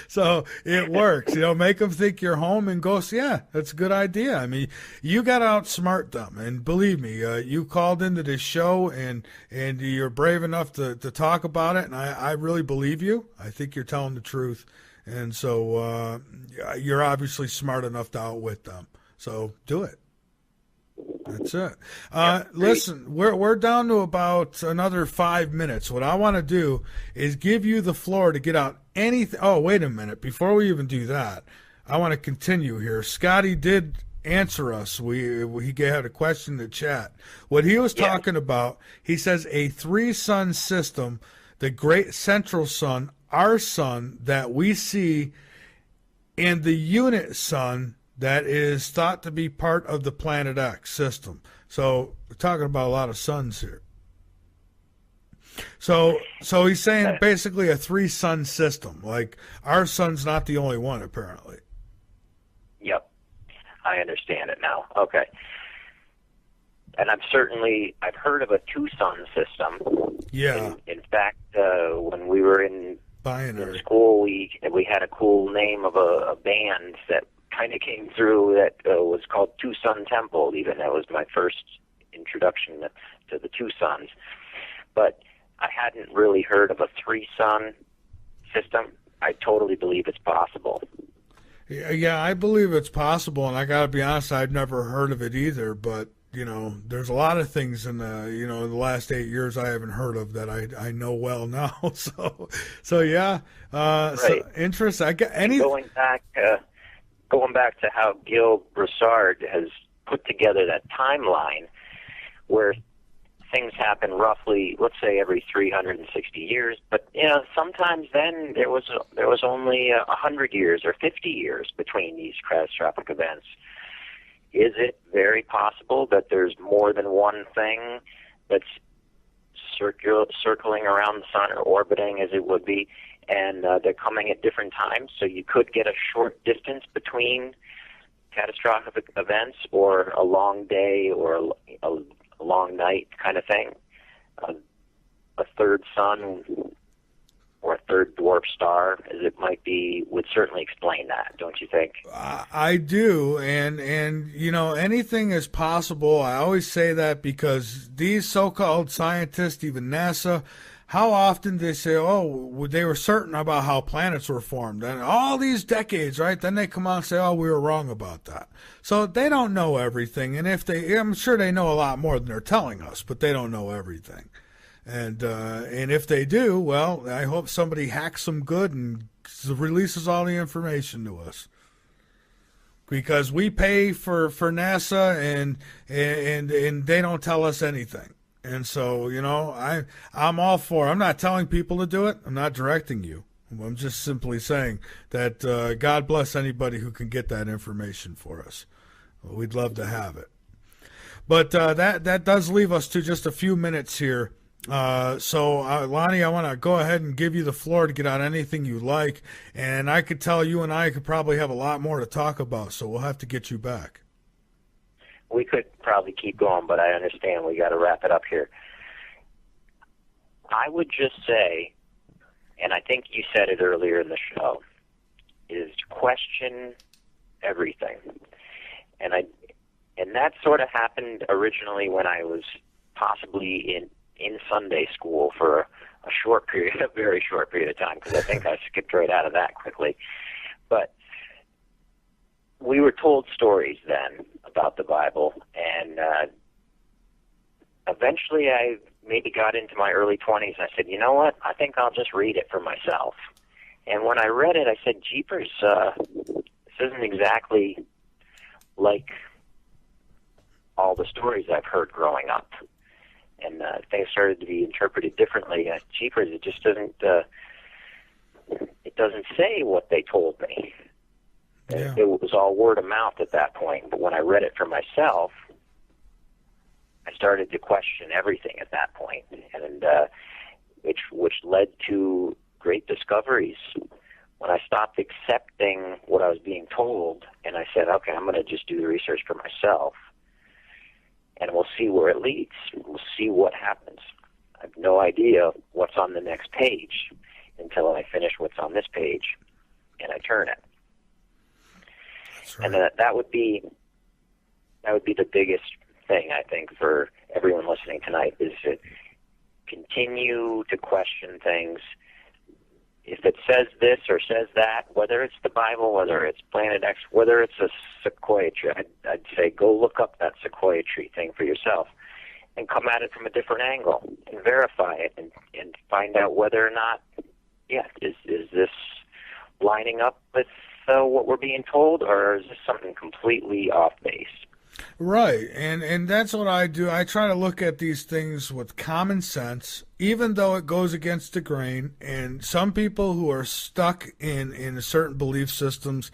So it works, make them think you're home and go, yeah, that's a good idea. I mean, you got to outsmart them. And believe me, you called into this show and you're brave enough to talk about it. And I really believe you. I think you're telling the truth. And so you're obviously smart enough to outwit them. So do it. That's it. Listen, we're down to about another 5 minutes. What I want to do is give you the floor to get out anything. Oh, wait a minute. Before we even do that, I want to continue here. Scotty did answer us. He had a question in the chat. What he was talking about, he says a 3-sun system, the great central sun, our sun that we see, and the unit sun that is thought to be part of the Planet X system. So we're talking about a lot of suns here. So he's saying basically a 3-sun system. Like our sun's not the only one, apparently. Yep, I understand it now. Okay, and I've heard of a 2-sun system. Yeah. In fact, when we were in school, we had a cool name of a band that kind of came through that was called 2-Sun Temple. Even that was my first introduction to the 2 suns. But I hadn't really heard of a 3-sun system. I totally believe it's possible. Yeah, I believe it's possible, and I got to be honest, I've never heard of it either. But there's a lot of things in the last 8 years I haven't heard of that I know well now. So yeah, right. So interest. I get any going back to how Gil Broussard has put together that timeline where things happen roughly, let's say, every 360 years. But sometimes then there was only 100 years or 50 years between these catastrophic events. Is it very possible that there's more than one thing that's circling around the sun or orbiting as it would be, and they're coming at different times, so you could get a short distance between catastrophic events or a long day or a long night kind of thing? A third sun or a third dwarf star, as it might be, would certainly explain that, don't you think? I do, and anything is possible. I always say that because these so-called scientists, even NASA, how often they say, they were certain about how planets were formed, and all these decades, right? Then they come out and say, we were wrong about that. So they don't know everything, and I'm sure they know a lot more than they're telling us, but they don't know everything. And if they do, well, I hope somebody hacks them good and releases all the information to us. Because we pay for NASA and they don't tell us anything. And so, I'm all for it. I'm not telling people to do it. I'm not directing you. I'm just simply saying that God bless anybody who can get that information for us. We'd love to have it. But that does leave us to just a few minutes here. So Lonnie, I want to go ahead and give you the floor to get out anything you like. And I could tell you and I could probably have a lot more to talk about, so we'll have to get you back. We could probably keep going, but I understand we got to wrap it up here. I would just say, and I think you said it earlier in the show, is question everything. And that sort of happened originally when I was possibly in Sunday school for a very short period of time, because I think I skipped right out of that quickly. But we were told stories then about the Bible, and eventually I maybe got into my early 20s, and I said, you know what, I think I'll just read it for myself. And when I read it, I said, jeepers, this isn't exactly like all the stories I've heard growing up. And things started to be interpreted differently. Jeepers, it just doesn't, it doesn't say what they told me. Yeah. It was all word of mouth at that point. But when I read it for myself, I started to question everything at that point, and which led to great discoveries. When I stopped accepting what I was being told, and I said, okay, I'm going to just do the research for myself, and we'll see where it leads. We'll see what happens. I have no idea what's on the next page until I finish what's on this page, and I turn it. That's right. And that would be the biggest thing, I think, for everyone listening tonight, is to continue to question things. If it says this or says that, whether it's the Bible, whether it's Planet X, whether it's a sequoia tree, I'd say go look up that sequoia tree thing for yourself and come at it from a different angle and verify it and find out whether or not, is this lining up with what we're being told, or is this something completely off base? Right, and that's what I do. I try to look at these things with common sense, even though it goes against the grain. And some people who are stuck in certain belief systems,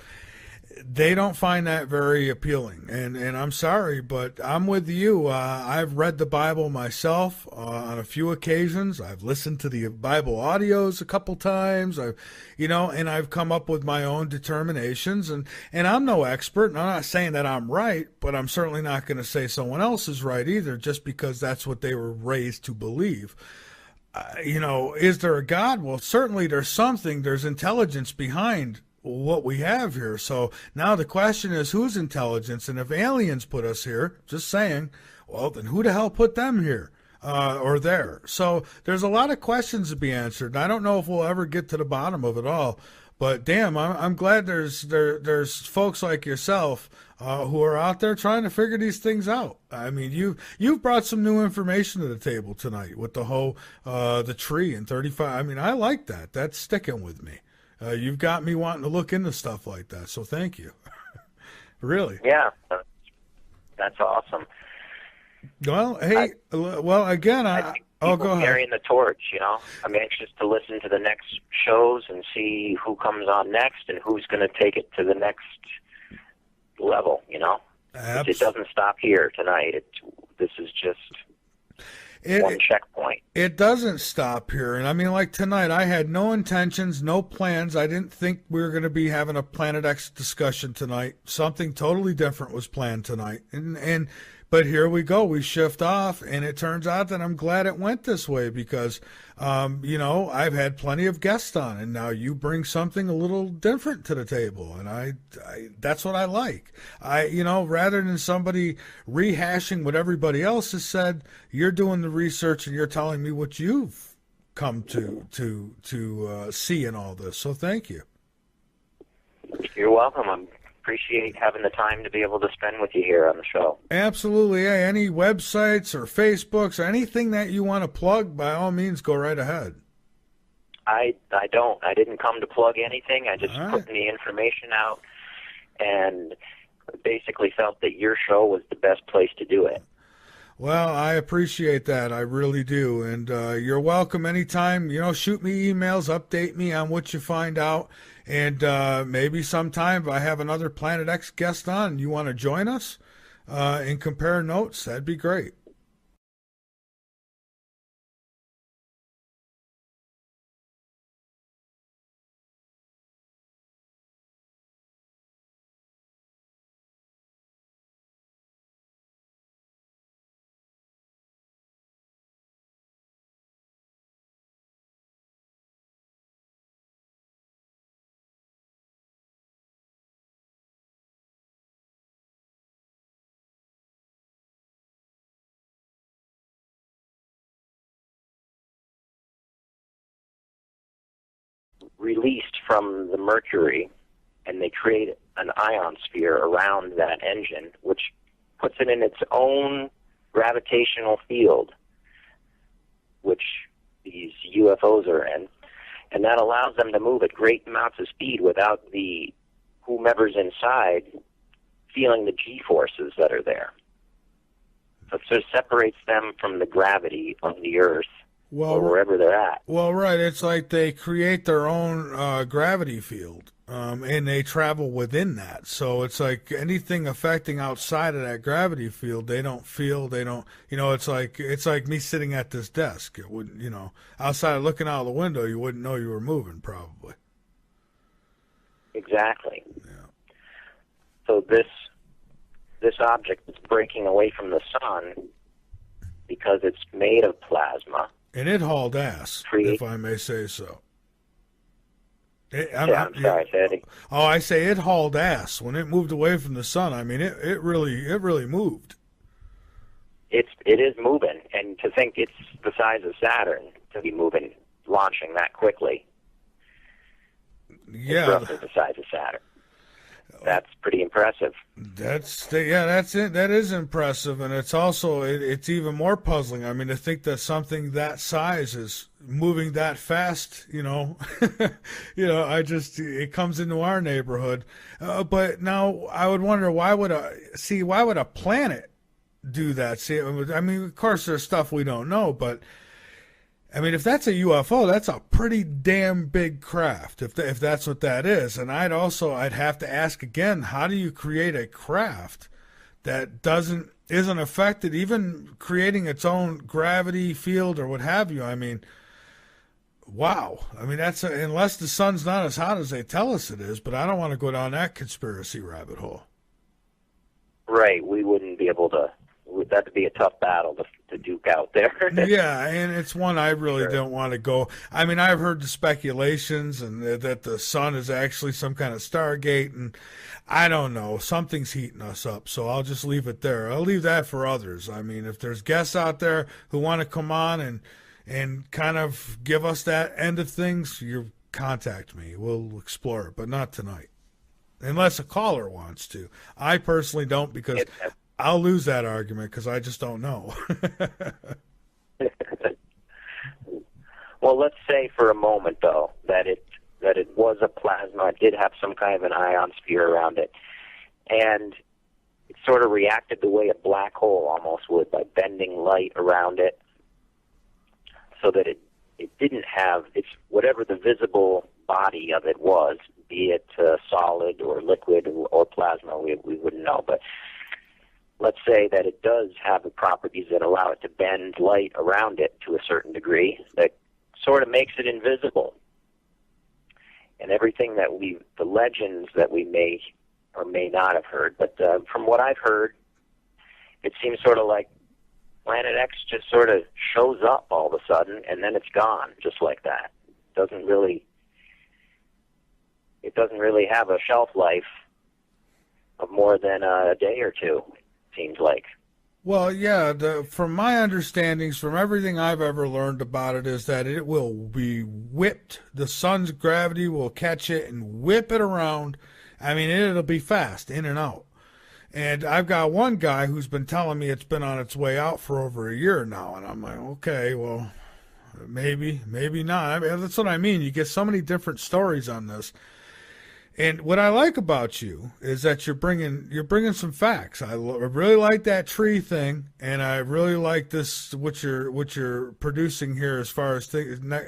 they don't find that very appealing. And I'm sorry, but I'm with you. I've read the Bible myself on a few occasions. I've listened to the Bible audios a couple times. And I've come up with my own determinations. And I'm no expert, and I'm not saying that I'm right, but I'm certainly not going to say someone else is right either, just because that's what they were raised to believe. Is there a God? Well, certainly there's something. There's intelligence behind what we have here. So now the question is, whose intelligence? And if aliens put us here, just saying, well, then who the hell put them here or there? So there's a lot of questions to be answered, and I don't know if we'll ever get to the bottom of it all. But damn, I'm glad there's folks like yourself who are out there trying to figure these things out. I mean, you've brought some new information to the table tonight with the whole the tree and 35. I mean, I like that. That's sticking with me. You've got me wanting to look into stuff like that, so thank you. Really. Yeah, that's awesome. Well, hey, again, I think people go ahead. carrying the torch, I'm anxious to listen to the next shows and see who comes on next and who's going to take it to the next level, It doesn't stop here tonight. This is just one checkpoint. It doesn't stop here. And I mean, like tonight, I had no intentions, no plans. I didn't think we were going to be having a Planet X discussion tonight. Something totally different was planned tonight. But here we go. We shift off, and it turns out that I'm glad it went this way because, I've had plenty of guests on, and now you bring something a little different to the table, and I that's what I like. Rather than somebody rehashing what everybody else has said, you're doing the research and you're telling me what you've come to see in all this. So thank you. You're welcome. I appreciate having the time to be able to spend with you here on the show. Absolutely. Yeah, any websites or Facebooks or anything that you want to plug, by all means, go right ahead. I don't. I didn't come to plug anything. I just put the information out and basically felt that your show was the best place to do it. Well, I appreciate that. I really do. And you're welcome anytime. Shoot me emails, update me on what you find out. And maybe sometime if I have another Planet X guest on and you want to join us and compare notes, that'd be great. Released from the Mercury, and they create an ionosphere around that engine, which puts it in its own gravitational field, which these UFOs are in, and that allows them to move at great amounts of speed without the whomever's inside feeling the G-forces that are there. So it sort of separates them from the gravity of the Earth or wherever they're at. Well, right. It's like they create their own gravity field, and they travel within that. So it's like anything affecting outside of that gravity field, they don't feel. They don't. It's like me sitting at this desk. It wouldn't. Outside looking out the window, you wouldn't know you were moving, probably. Exactly. Yeah. So this object is breaking away from the sun because it's made of plasma. And it hauled ass, if I may say so. I'm sorry, Teddy. Oh, I say it hauled ass. When it moved away from the sun, I mean, it really moved. It is moving, and to think it's the size of Saturn to be moving, launching that quickly. Yeah. It's roughly the size of Saturn. That's pretty impressive. That's it. That is impressive, and it's also it's even more puzzling. I mean, to think that something that size is moving that fast, it comes into our neighborhood. But now I would wonder why would a planet do that? See, I mean, of course there's stuff we don't know, but I mean, if that's a UFO, that's a pretty damn big craft, if that's what that is. And I'd have to ask again, how do you create a craft that isn't affected, even creating its own gravity field or what have you? I mean, wow. I mean, unless the sun's not as hot as they tell us it is, but I don't want to go down that conspiracy rabbit hole. Right. We wouldn't be able to. That'd be a tough battle to duke out there. Yeah, and it's one I really don't want to go. I mean, I've heard the speculations and that the sun is actually some kind of Stargate, and I don't know. Something's heating us up, so I'll just leave it there. I'll leave that for others. I mean, if there's guests out there who want to come on and kind of give us that end of things, you contact me. We'll explore it, but not tonight. Unless a caller wants to. I personally don't, because I'll lose that argument because I just don't know. Well, let's say for a moment, though, that it was a plasma. It did have some kind of an ion sphere around it, and it sort of reacted the way a black hole almost would, by bending light around it, so that it didn't have whatever the visible body of it was, be it solid or liquid or plasma. We wouldn't know, but let's say that it does have the properties that allow it to bend light around it to a certain degree that sort of makes it invisible. And everything the legends that we may or may not have heard, but from what I've heard, it seems sort of like Planet X just sort of shows up all of a sudden, and then it's gone, just like that. It doesn't really have a shelf life of more than a day or two, seems like. Well, yeah, from my understandings, from everything I've ever learned about it, is that it will be whipped. The sun's gravity will catch it and whip it around. I mean, it'll be fast, in and out. And I've got one guy who's been telling me it's been on its way out for over a year now, and I'm like, okay, well, maybe not. I mean, that's what I mean. You get so many different stories on this. And what I like about you is that you're bringing some facts. I really like that tree thing, and I really like this what you're producing here as far as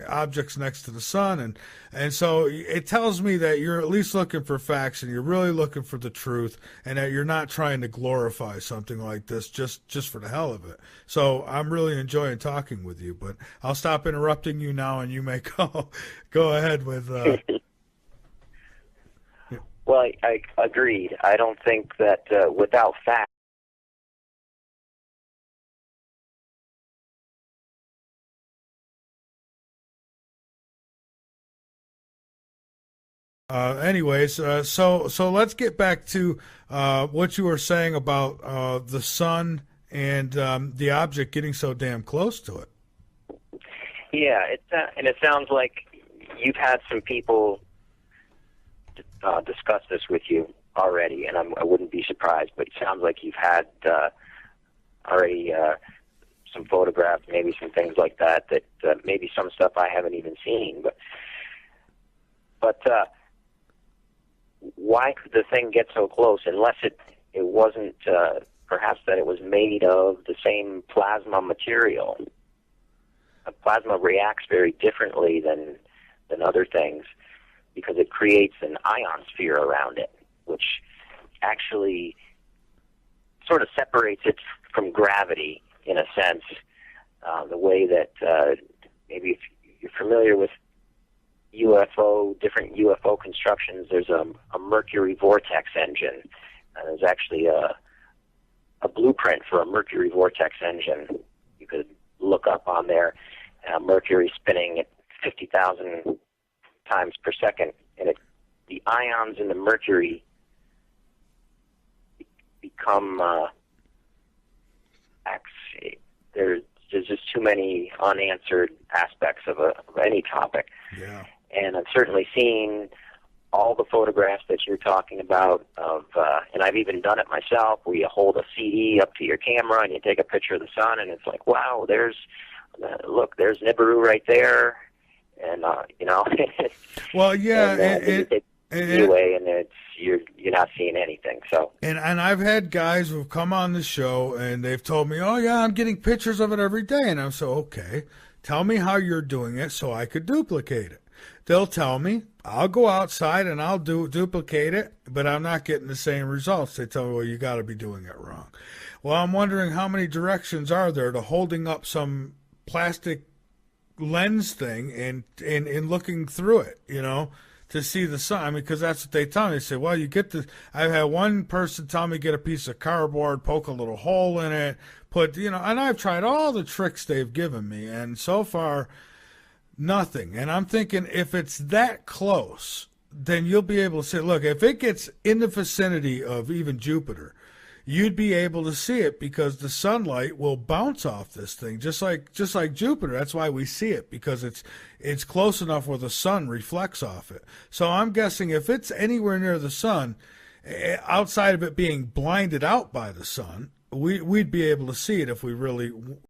objects next to the sun, and so it tells me that you're at least looking for facts, and you're really looking for the truth, and that you're not trying to glorify something like this just for the hell of it. So I'm really enjoying talking with you, but I'll stop interrupting you now, and you may go ahead with. Well, I agreed. I don't think that without facts. Anyways, so let's get back to what you were saying about the sun and the object getting so damn close to it. Yeah, and it sounds like you've had some people discuss this with you already, and I wouldn't be surprised, but it sounds like you've had already some photographs, maybe some things like that. Maybe some stuff I haven't even seen. But why could the thing get so close? Unless it wasn't perhaps that it was made of the same plasma material. Plasma reacts very differently than other things because it creates an ionosphere around it, which actually sort of separates it from gravity in a sense. The way that maybe if you're familiar with different UFO constructions, there's a Mercury vortex engine. There's actually a blueprint for a Mercury vortex engine. You could look up on there. Mercury spinning at 50,000 times per second, and the ions in the mercury become there's just too many unanswered aspects of any topic. Yeah. And I've certainly seen all the photographs that you're talking about and I've even done it myself, where you hold a CD up to your camera and you take a picture of the sun, and it's like, wow, there's Nibiru right there, and Well, yeah, and it's you're not seeing anything. So and I've had guys who've come on the show and they've told me, oh yeah, I'm getting pictures of it every day, and I'm so, okay, tell me how you're doing it so I could duplicate it. They'll tell me, I'll go outside and I'll duplicate it, but I'm not getting the same results. They tell me, well, you got to be doing it wrong. Well, I'm wondering how many directions are there to holding up some plastic lens thing and looking through it, to see the sun. I mean, because that's what they tell me. They say, well, you get the. I've had one person tell me get a piece of cardboard, poke a little hole in it, and I've tried all the tricks they've given me, and so far, nothing. And I'm thinking, if it's that close, then you'll be able to say, look, if it gets in the vicinity of even Jupiter, you'd be able to see it because the sunlight will bounce off this thing, just like Jupiter. That's why we see it, because it's close enough where the sun reflects off it. So I'm guessing if it's anywhere near the sun, outside of it being blinded out by the sun, we'd be able to see it if we really